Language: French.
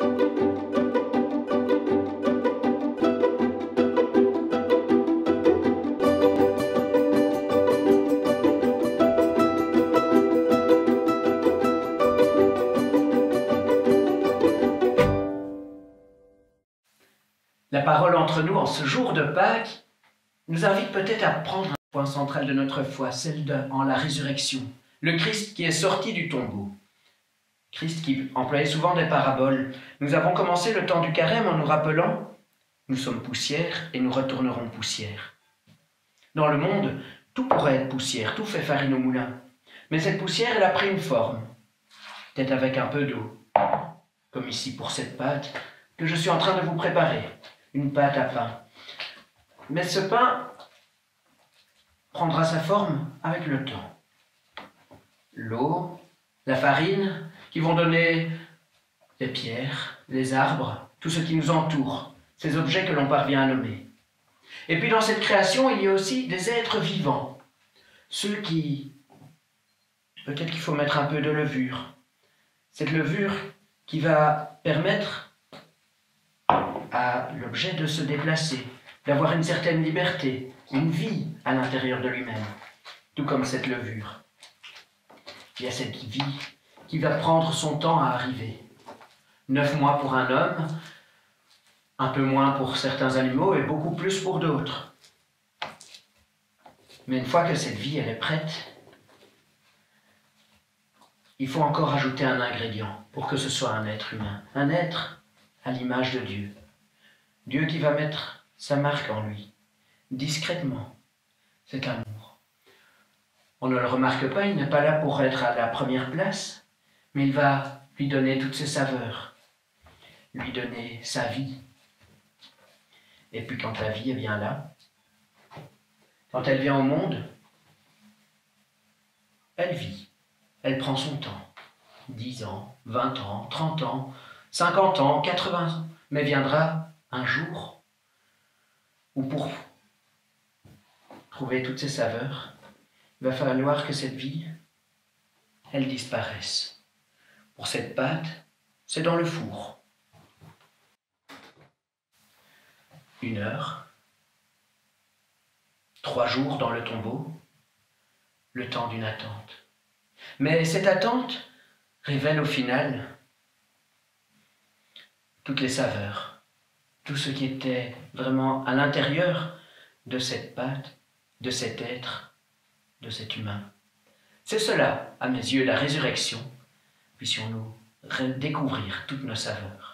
La parole entre nous en ce jour de Pâques nous invite peut-être à prendre un point central de notre foi, en la résurrection. Le Christ qui est sorti du tombeau. Christ qui employait souvent des paraboles. Nous avons commencé le temps du carême en nous rappelant « Nous sommes poussière et nous retournerons poussière ». Dans le monde, tout pourrait être poussière, tout fait farine au moulin. Mais cette poussière, elle a pris une forme, peut-être avec un peu d'eau, comme ici pour cette pâte que je suis en train de vous préparer. Une pâte à pain. Mais ce pain prendra sa forme avec le temps. L'eau, la farine, qui vont donner les pierres, les arbres, tout ce qui nous entoure, ces objets que l'on parvient à nommer. Et puis dans cette création, il y a aussi des êtres vivants, ceux qui... Peut-être qu'il faut mettre un peu de levure. Cette levure qui va permettre à l'objet de se déplacer, d'avoir une certaine liberté, une vie à l'intérieur de lui-même, tout comme cette levure. Il y a cette vie qui va prendre son temps à arriver. 9 mois pour un homme, un peu moins pour certains animaux et beaucoup plus pour d'autres. Mais une fois que cette vie elle est prête, il faut encore ajouter un ingrédient pour que ce soit un être humain, un être à l'image de Dieu. Dieu qui va mettre sa marque en lui, discrètement, cet amour. On ne le remarque pas, il n'est pas là pour être à la première place, mais il va lui donner toutes ses saveurs, lui donner sa vie. Et puis quand la vie est bien là, quand elle vient au monde, elle vit, elle prend son temps. 10 ans, 20 ans, 30 ans, 50 ans, 80 ans, mais viendra un jour où pour trouver toutes ces saveurs, il va falloir que cette vie, elle disparaisse. Pour cette pâte, c'est dans le four. 1 heure, 3 jours dans le tombeau, le temps d'une attente. Mais cette attente révèle au final toutes les saveurs, tout ce qui était vraiment à l'intérieur de cette pâte, de cet être, de cet humain. C'est cela, à mes yeux, la résurrection. Puissions-nous découvrir toutes nos saveurs.